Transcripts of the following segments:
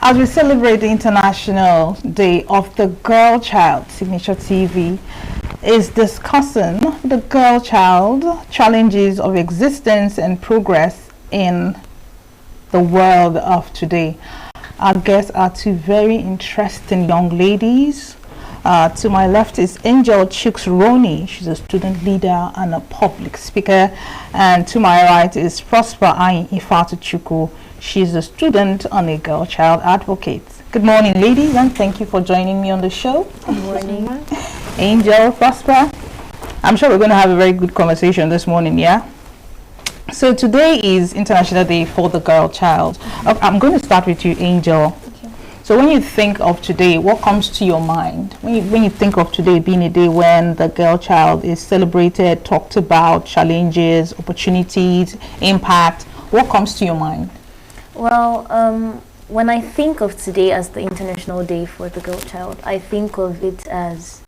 As we celebrate the International Day of the Girl Child, Signature TV is discussing the girl child challenges of existence and progress in the world of today. Our guests are two very interesting young ladies. To my left is Angel Chuks-Roni. She's a student leader and a public speaker. And to my right is Prosper Ayin Ifatuchuku. She's a student and a girl child advocate. Good morning, ladies, and thank you for joining me on the show. Good morning. Angel, Prosper. I'm sure we're going to have a very good conversation this morning, yeah? So today is International Day for the Girl Child. I'm going to start with you, Angel. So when you think of today, what comes to your mind? When you think of today being a day when the girl child is celebrated, talked about, challenges, opportunities, impact, what comes to your mind? Well, when I think of today as the International Day for the Girl Child, I think of it as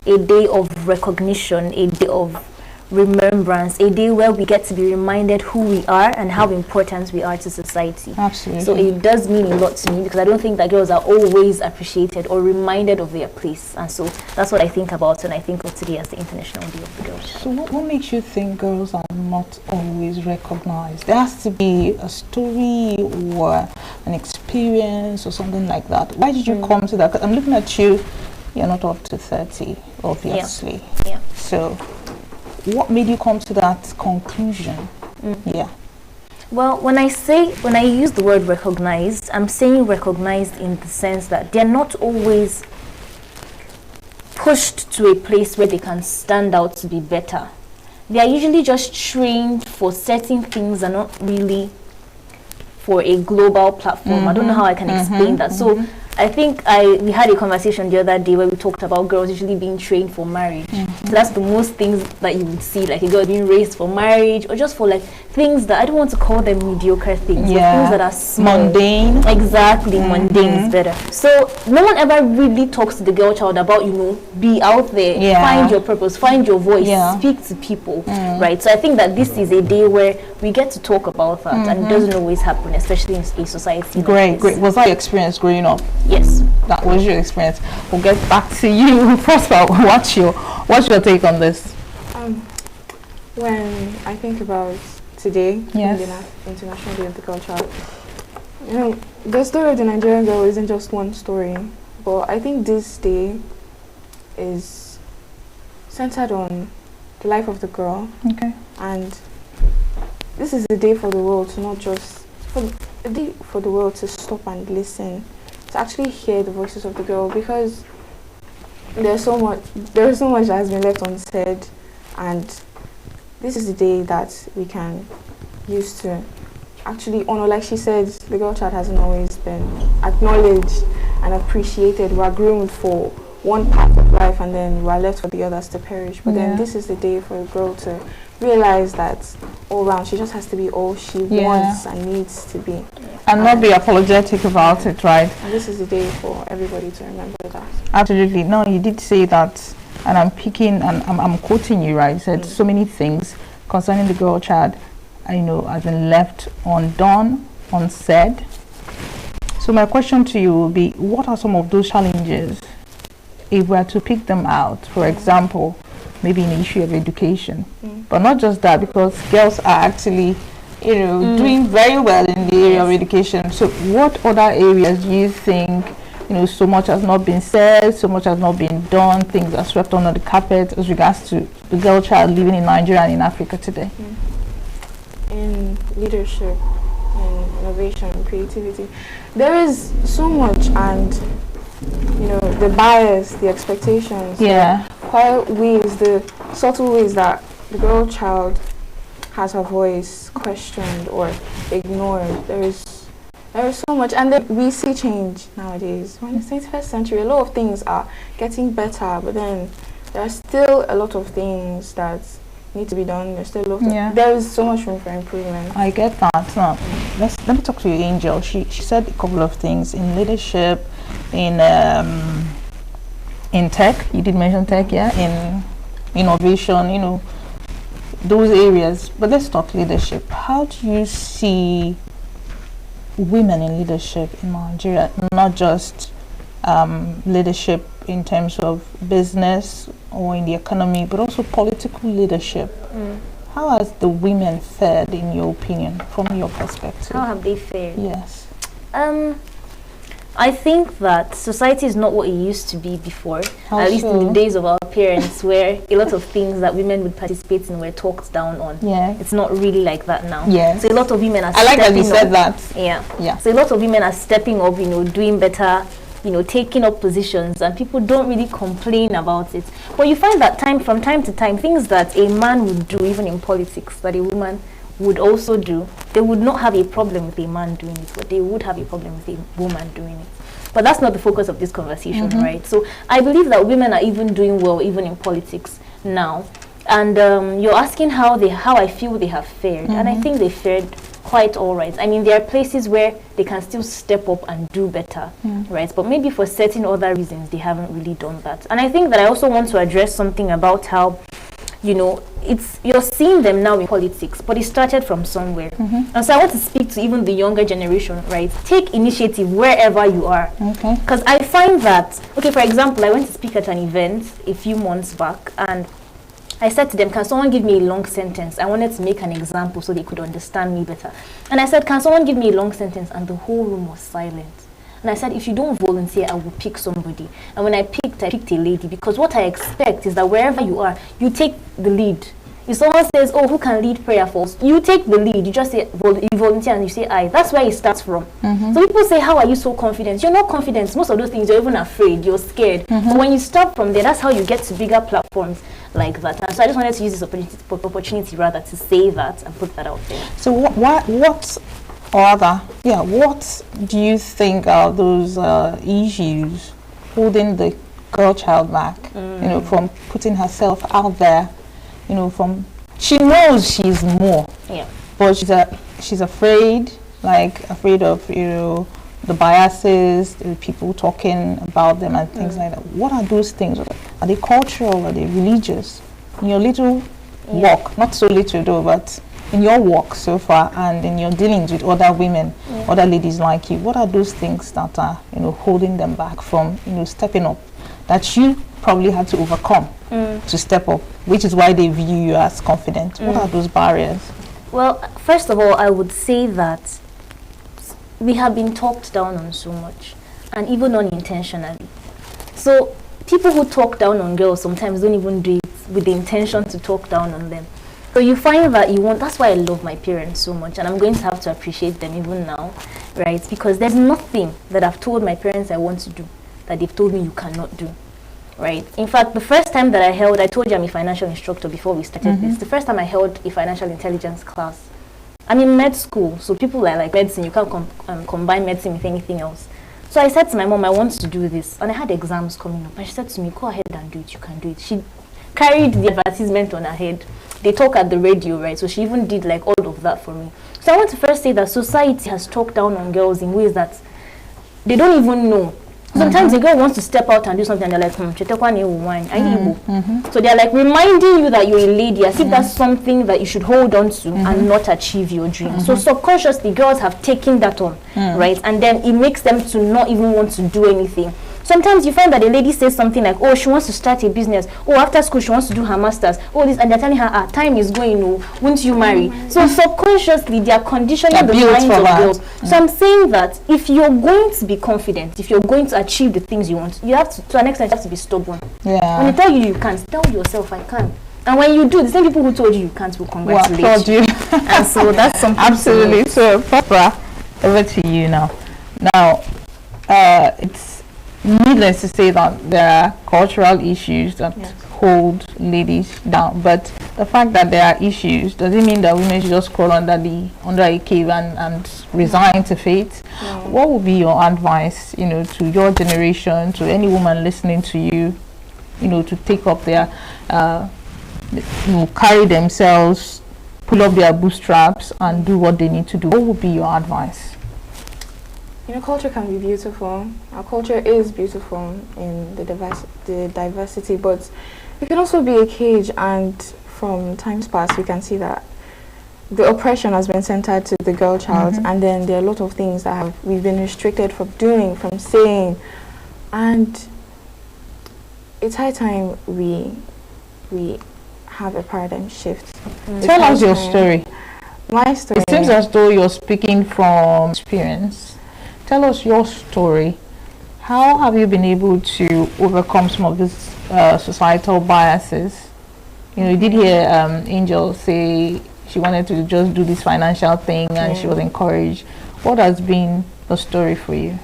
a day of recognition, a day of remembrance, a day where we get to be reminded who we are and how important we are to society. Absolutely. So it does mean a lot to me because I don't think that girls are always appreciated or reminded of their place, and so that's what I think about when I think of today as the International Day of the Girl Child. So what makes you think girls are not always recognized? There has to be a story or an experience or something like that. Why did you come to that? 'Cause I'm looking at you, you're not up to 30, obviously. Yeah. So what made you come to that conclusion? Yeah. Well, when I use the word recognized, I'm saying recognized in the sense that they're not always pushed to a place where they can stand out to be better. They are usually just trained for certain things and not really for a global platform. I don't know how I can explain that. So I think we had a conversation the other day where we talked about girls usually being trained for marriage. So that's the most things that you would see, like a girl being raised for marriage or just for like things that I don't want to call them mediocre things, but things that are small. Mundane. Exactly, mundane is better. So no one ever really talks to the girl child about, be out there, find your purpose, find your voice, speak to people, right? So I think that this is a day where we get to talk about that, and it doesn't always happen, especially in a society. Great. Was that your experience growing up? Yes. That was your experience. We'll get back to you, Prosper. What's your take on this? When I think about today, the International Day of the Girl Child, the story of the Nigerian girl isn't just one story, but I think this day is centered on the life of the girl. Okay. And this is a day for the world to not just a day for the world to stop and listen, to actually hear the voices of the girl, because there's so much that has been left unsaid, and this is the day that we can use to actually honor. Like she said, the girl child hasn't always been acknowledged and appreciated. We're groomed for one part of life and then we're left for the others to perish. But then this is the day for a girl to realize that all around she just has to be all she wants and needs to be, and not be apologetic about it, right? And this is the day for everybody to remember that. Absolutely. No, you did say that, and I'm quoting you, right? You said so many things concerning the girl child, has been left undone, unsaid. So my question to you will be, what are some of those challenges, if we are to pick them out? For example, maybe an issue of education, but not just that, because girls are actually doing very well in the area of education. So what other areas do you think so much has not been said, so much has not been done, things are swept under the carpet as regards to the girl child living in Nigeria and in Africa today? In leadership, in innovation, creativity, there is so much, and the bias, the expectations, the quiet ways, the subtle ways that the girl child has her voice questioned or ignored. There is so much, and then we see change nowadays. We're in the 21st century. A lot of things are getting better, but then there are still a lot of things that need to be done. There's still a lot. There is so much room for improvement. I get that. Now, let me talk to you, Angel. She said a couple of things in leadership, in tech. You did mention tech, in innovation. Those areas. But let's talk leadership. How do you see women in leadership in Nigeria, not just leadership in terms of business or in the economy, but also political leadership. How has the women fared, in your opinion, from your perspective? How have they fared? Yes. I think that society is not what it used to be before. How at least in so? the days of our parents, where a lot of things that women would participate in were talked down on. Yeah. It's not really like that now. Yes. So a lot of women are I like that you stepping said up. that. Yeah. Yeah. So a lot of women are stepping up, doing better, taking up positions, and people don't really complain about it. But you find that from time to time, things that a man would do, even in politics, that a woman would also do, they would not have a problem with a man doing it, but they would have a problem with a woman doing it. But that's not the focus of this conversation, right? So I believe that women are even doing well, even in politics now. And you're asking how I feel they have fared, and I think they fared quite all right. I mean, there are places where they can still step up and do better, right? But maybe for certain other reasons, they haven't really done that. And I think that I also want to address something about how, you're seeing them now in politics, but it started from somewhere. And so I want to speak to even the younger generation, right? Take initiative wherever you are. Okay. Because I find that, for example, I went to speak at an event a few months back, and I said to them, can someone give me a long sentence? I wanted to make an example so they could understand me better. And I said, can someone give me a long sentence? And the whole room was silent. And I said, if you don't volunteer, I will pick somebody. And when I picked a lady, because what I expect is that wherever you are, you take the lead. If someone says, oh, who can lead prayer for us? You take the lead. You just say, you volunteer, and you say, I. That's where it starts from. So people say, how are you so confident? You're not confident. Most of those things, you're even afraid. You're scared. But when you start from there, that's how you get to bigger platforms like that. And so I just wanted to use this opportunity rather to say that and put that out there. So what do you think are those issues holding the girl child back, from putting herself out there, she knows she's more, but she's afraid of, the biases, the people talking about them and things like that. What are those things? Are they cultural? Are they religious? In your little walk, not so little though, but in your walk so far and in your dealings with other women, other ladies like you, what are those things that are, holding them back from, stepping up, that you probably had to overcome to step up, which is why they view you as confident? What are those barriers? Well, first of all, I would say that we have been talked down on so much, and even unintentionally. So people who talk down on girls sometimes don't even do it with the intention to talk down on them. So you find that that's why I love my parents so much, and I'm going to have to appreciate them even now, right? Because there's nothing that I've told my parents I want to do that they've told me you cannot do, right? In fact, the first time that I told you I'm a financial instructor before we started this, the first time I held a financial intelligence class, I'm in med school, so people are like medicine, you can't combine medicine with anything else. So I said to my mom, I want to do this, and I had exams coming up, and she said to me, go ahead and do it, you can do it. She carried the advertisement on her head. They talk at the radio, right? So she even did all of that for me. So I want to first say that society has talked down on girls in ways that they don't even know. Sometimes a girl wants to step out and do something, and they're like, So they're like reminding you that you're a lady, as if that's something that you should hold on to and not achieve your dream. So subconsciously, girls have taken that on, right? And then it makes them to not even want to do anything. Sometimes you find that a lady says something like, oh, she wants to start a business. Oh, after school, she wants to do her master's. Oh, this, and they're telling her, time is going, won't you marry? So subconsciously, they are conditioning the minds of girls. So I'm saying that if you're going to be confident, if you're going to achieve the things you want, you have to an extent, you have to be stubborn. Yeah. When they tell you can't, tell yourself I can. And when you do, the same people who told you can't will congratulate you. And so that's something. Absolutely. So, Papa, over to you now. Now, it's needless to say that there are cultural issues that hold ladies down, but the fact that there are issues doesn't mean that women should just crawl under a cave and resign to fate. What would be your advice, to your generation, to any woman listening to you, to take up their, carry themselves, pull up their bootstraps and do what they need to do? What would be your advice? Culture can be beautiful. Our culture is beautiful in the diversity, but it can also be a cage, and from times past we can see that the oppression has been centered to the girl child, and then there are a lot of things that we've been restricted from doing, from saying, and it's high time we have a paradigm shift. Tell us your story. My story. It seems as though you're speaking from experience. Tell us your story. How have you been able to overcome some of these societal biases? You know, you did hear Angel say she wanted to just do this financial thing, and she was encouraged. What has been the story for you?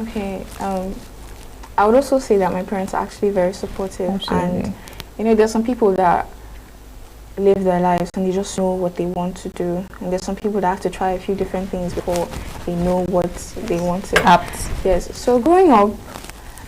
Okay, I would also say that my parents are actually very supportive. Absolutely. And you know, there's some people that live their lives and they just know what they want to do, and there's some people that have to try a few different things before they know what they want to. Apt. Yes. So growing up,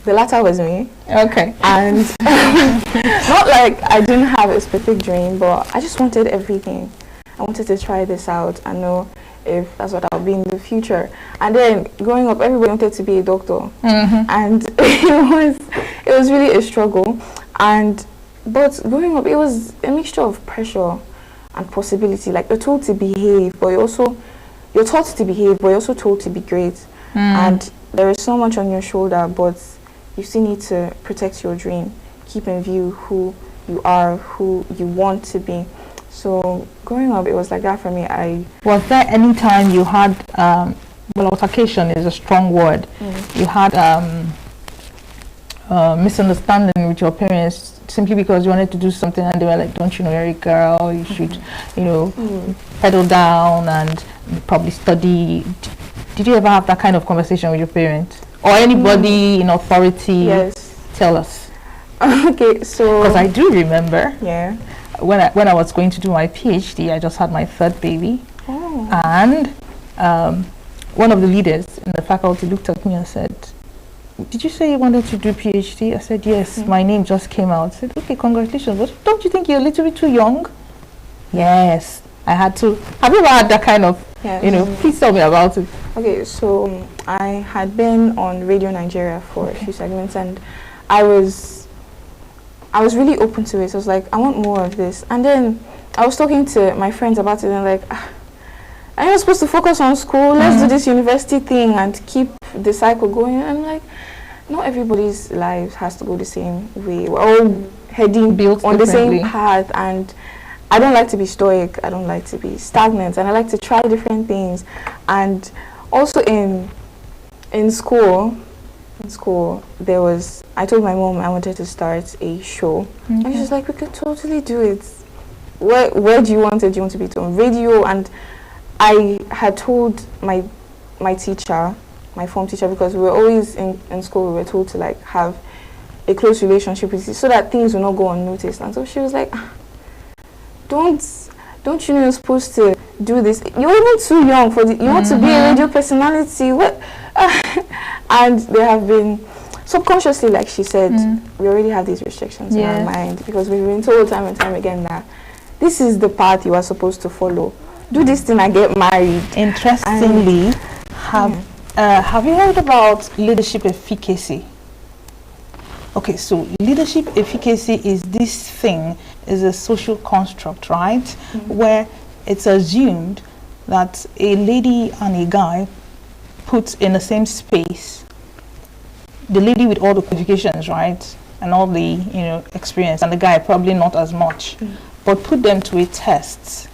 the latter was me. Okay. And not like I didn't have a specific dream, but I just wanted everything. I wanted to try this out and know if that's what I'll be in the future. And then growing up, everybody wanted to be a doctor, and it was really a struggle. But growing up, it was a mixture of pressure and possibility. Like, you're told to behave, but you're taught to behave, but you're also told to be great. And there is so much on your shoulder, but you still need to protect your dream, keep in view who you are, who you want to be. So growing up, it was like that for me. Was there any time you had, well, altercation is a strong word, you had misunderstanding with your parents simply because you wanted to do something and they were like, don't you know, you're a girl, you should, you know, pedal down and probably study. Did you ever have that kind of conversation with your parents? Or anybody in authority? Yes. Tell us. Okay, so... Because I do remember. Yeah. When I was going to do my PhD, I just had my third baby. Oh. And one of the leaders in the faculty looked at me and said, did you say you wanted to do PhD? I said, yes, my name just came out. I said, okay, congratulations. But don't you think you're a little bit too young? Yes, I had to. Have you ever had that kind of, you know, please tell me about it. Okay, so I had been on Radio Nigeria for a few segments, and I was really open to it. I was like, I want more of this. And then I was talking to my friends about it, and like, I'm not supposed to focus on school. Let's do this university thing and keep the cycle going. And I'm like, not everybody's life has to go the same way. We're all heading built on the same path, and I don't like to be stoic. I don't like to be stagnant, and I like to try different things. And also in school, there was, I told my mom I wanted to start a show, and she was like, we could totally do it. Where do you want it? Do you want to be on radio? And I had told my teacher, my form teacher, because we were always in school, we were told to like have a close relationship with you so that things will not go unnoticed. And so she was like, don't you know you're supposed to do this? You're even too young for you want to be a radio personality. What? And there have been subconsciously, like she said, we already have these restrictions in our mind, because we've been told time and time again that this is the path you are supposed to follow. Do this thing and get married. Interestingly, have you heard about leadership efficacy? Okay, so leadership efficacy is this thing, is a social construct, right? Where it's assumed that a lady and a guy put in the same space, the lady with all the qualifications, right, and all the, you know, experience, and the guy probably not as much, but put them to a test.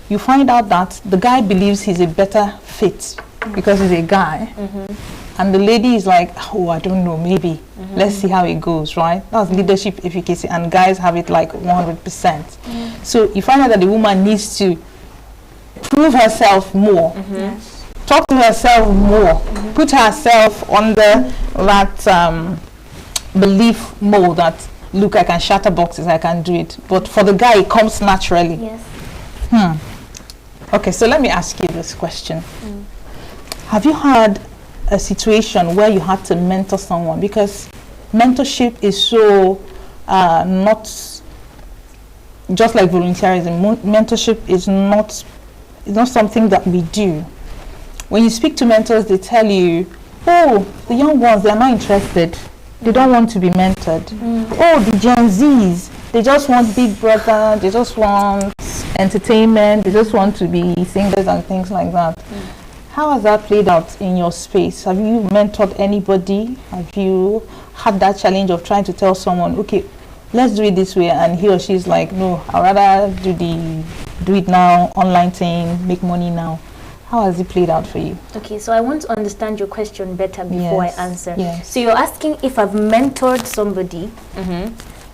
You find out that the guy believes he's a better fit because he's a guy, and the lady is like, oh, I don't know, maybe. Let's see how it goes, right? That's leadership efficacy, and guys have it like 100%. So you find out that the woman needs to prove herself more, talk to herself more, put herself under that belief mode that, look, I can shatter boxes, I can do it. But for the guy, it comes naturally. Yes. Okay, so let me ask you this question. Have you had a situation where you had to mentor someone? Because mentorship is so not just like volunteerism. Mentorship is not something that we do. When you speak to mentors, they tell you, oh, the young ones, they're not interested. They don't want to be mentored. Oh, the Gen Zs, they just want Big Brother, they just want entertainment. They just want to be singers and things like that. How has that played out in your space? Have you mentored anybody? Have you had that challenge of trying to tell someone, okay, let's do it this way, and he or she is like, no, I'd rather do it now, online thing, make money now? How has it played out for you? Okay, so I want to understand your question better before I answer. Yes. So you're asking if I've mentored somebody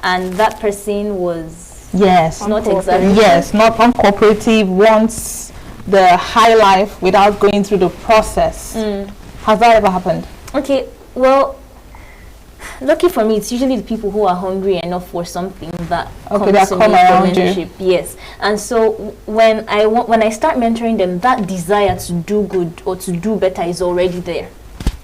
and that person was not exactly not uncooperative, wants the high life without going through the process. Has that ever happened? Okay, well, lucky for me, it's usually the people who are hungry enough for something that come around you. Yes, and so when I start mentoring them, that desire to do good or to do better is already there,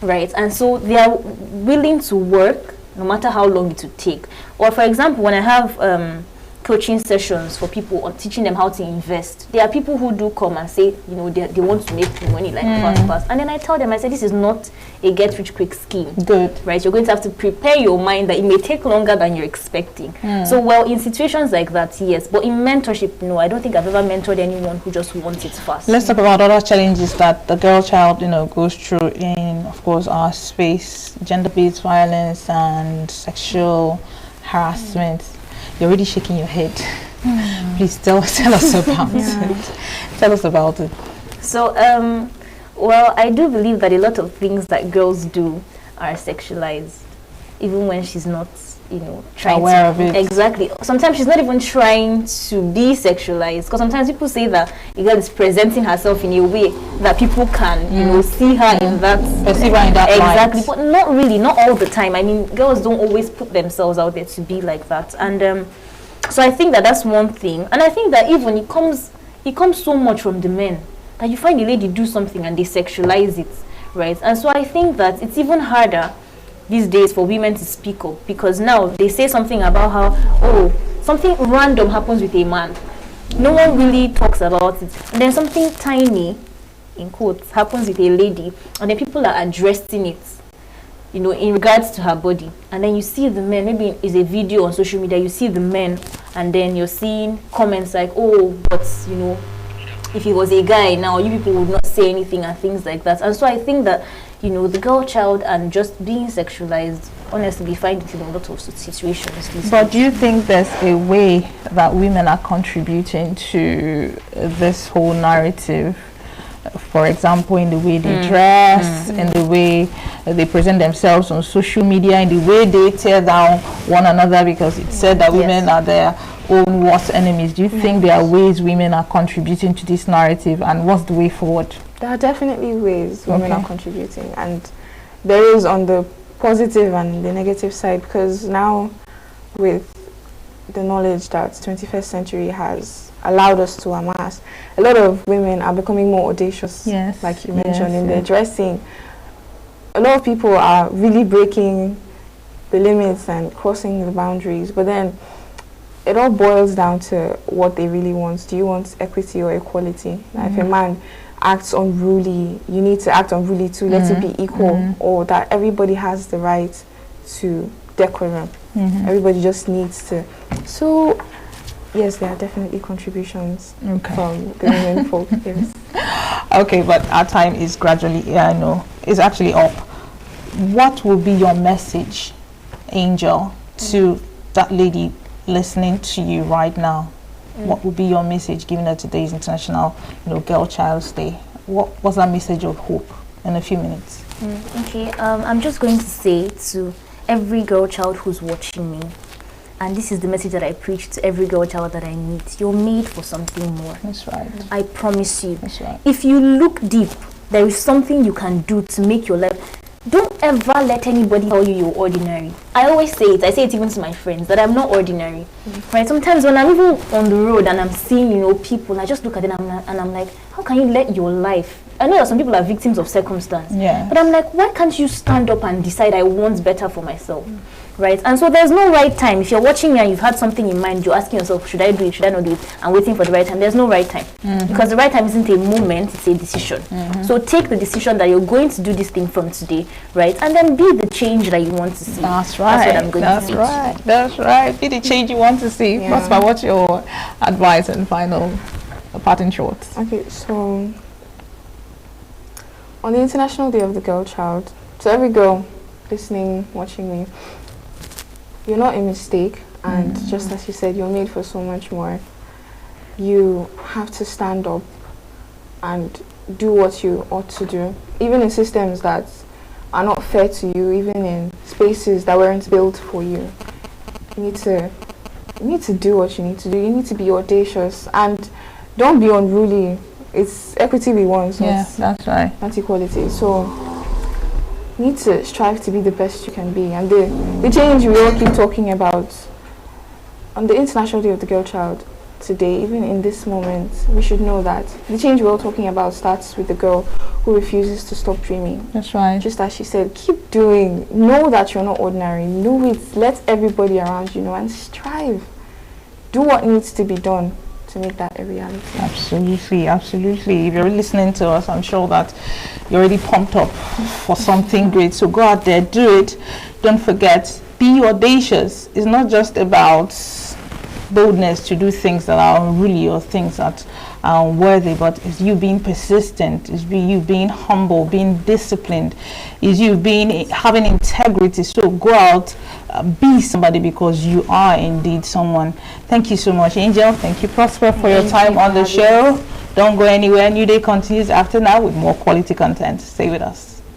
right? And so they are willing to work no matter how long it would take. Or for example, when I have coaching sessions for people on teaching them how to invest, there are people who do come and say, you know, they want to make money like fast, and then I tell them, I say, this is not a get rich quick scheme. Good. Right? You're going to have to prepare your mind that it may take longer than you're expecting. So, well, in situations like that, yes, but in mentorship, no, I don't think I've ever mentored anyone who just wants it fast. Let's talk about other challenges that the girl child, goes through in, of course, our space: gender-based violence and sexual harassment. You're already shaking your head. Please tell us about it. Tell us about it. So, well, I do believe that a lot of things that girls do are sexualized, even when she's not, trying aware of it. Exactly. Sometimes she's not even trying to be sexualized, because sometimes people say that a girl is presenting herself in a way that people can, see her in that, perceive her in that exactly, light. but not really, not all the time. I mean, girls don't always put themselves out there to be like that, and so I think that that's one thing, and I think that even it comes so much from the men that you find a lady do something and they sexualize it, right? And so I think that it's even harder these days for women to speak up, because now they say something about how, something random happens with a man, no one really talks about it, and then something tiny, in quotes, happens with a lady, and then people are addressing it, in regards to her body, and then you see the men, maybe it's a video on social media, you see the men, and then you're seeing comments like, but if he was a guy now, you people would not say anything and things like that. And so I think that the girl child and just being sexualized, honestly, we find it in a lot of situations. But do you think there's a way that women are contributing to this whole narrative? For example, in the way they dress, in the way they present themselves on social media, in the way they tear down one another, because it's said that women are their own worst enemies. Do you think there are ways women are contributing to this narrative, and what's the way forward? There are definitely ways women are contributing, and there is on the positive and the negative side, because now with the knowledge that 21st century has allowed us to amass, a lot of women are becoming more audacious, like you mentioned, in their dressing. A lot of people are really breaking the limits and crossing the boundaries, but then it all boils down to what they really want. Do you want equity or equality? If a man acts unruly, you need to act unruly too. Let it be equal, or that everybody has the right to decorum. Everybody just needs to. So yes, there are definitely contributions from the women folk. Yes. Okay, but our time is gradually, is actually up. What will be your message, Angel, to that lady listening to you right now? What would be your message, given that today is International, Girl Child's Day? What's that message of hope in a few minutes? Okay, I'm just going to say to every girl child who's watching me, and this is the message that I preach to every girl child that I meet: you're made for something more. That's right. I promise you. That's right. If you look deep, there is something you can do to make your life. Don't ever let anybody tell you you're ordinary. I always say it. I say it even to my friends that I'm not ordinary. Right? Sometimes when I'm even on the road and I'm seeing, people, I just look at them and I'm like, how can you let your life I know that some people are victims of circumstance. Yeah. But I'm like, why can't you stand up and decide I want better for myself? Right? And so there's no right time. If you're watching me and you've had something in mind, you're asking yourself, should I do it, should I not do it? And waiting for the right time. There's no right time. Because the right time isn't a moment, it's a decision. So take the decision that you're going to do this thing from today, right? And then be the change that you want to see. That's right. That's what I'm going to say. That's right. Be the change you want to see. Yeah. Prosper, what's your advice and final parting shots? Okay, so on the International Day of the Girl Child, to every girl listening, watching me, you're not a mistake, and just as you said, you're made for so much more. You have to stand up and do what you ought to do, even in systems that are not fair to you, even in spaces that weren't built for you. You need to do what you need to do. You need to be audacious and don't be unruly. It's equity we want, Yes, that's right. not equality. So you need to strive to be the best you can be. And the change we all keep talking about on the International Day of the Girl Child today, even in this moment, we should know that the change we're all talking about starts with the girl who refuses to stop dreaming. That's right. Just as she said, keep doing. Know that you're not ordinary. Know it. Let everybody around you know and strive. Do what needs to be done to make that a reality. Absolutely, absolutely. If you're listening to us, I'm sure that you're already pumped up for something great. So go out there, do it. Don't forget, be audacious. It's not just about boldness to do things that are unruly or things that are unworthy, but it's you being persistent, it's you being humble, being disciplined, is you being having integrity. So go out, be somebody, because you are indeed someone. Thank you so much, Angel. Thank you, Prosper, for your time on the show. Don't go anywhere. New Day continues after now with more quality content. Stay with us.